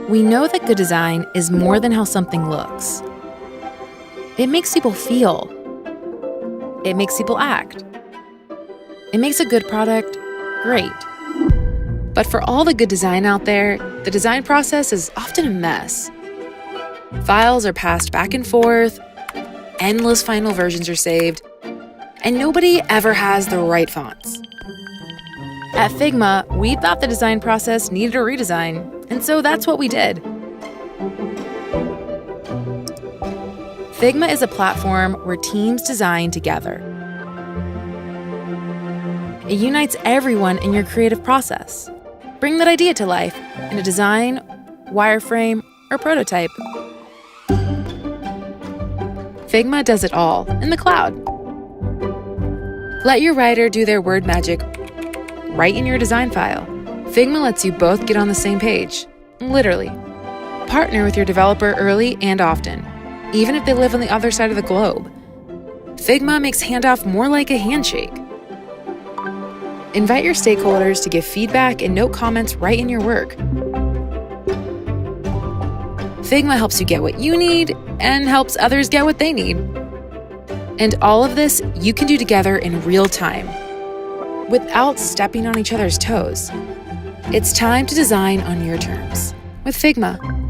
We know that good design is more than how something looks. It makes people feel. It makes people act. It makes a good product great. But for all the good design out there, the design process is often a mess. Files are passed back and forth, endless final versions are saved, and nobody ever has the right fonts. At Figma, we thought the design process needed a redesign, and so that's what we did. Figma is a platform where teams design together. It unites everyone in your creative process. Bring that idea to life in a design, wireframe, or prototype. Figma does it all in the cloud. Let your writer do their word magic right in your design file. Figma lets you both get on the same page, literally. Partner with your developer early and often, even if they live on the other side of the globe. Figma makes handoff more like a handshake. Invite your stakeholders to give feedback and note comments right in your work. Figma helps you get what you need and helps others get what they need. And all of this you can do together in real time, without stepping on each other's toes. It's time to design on your terms with Figma.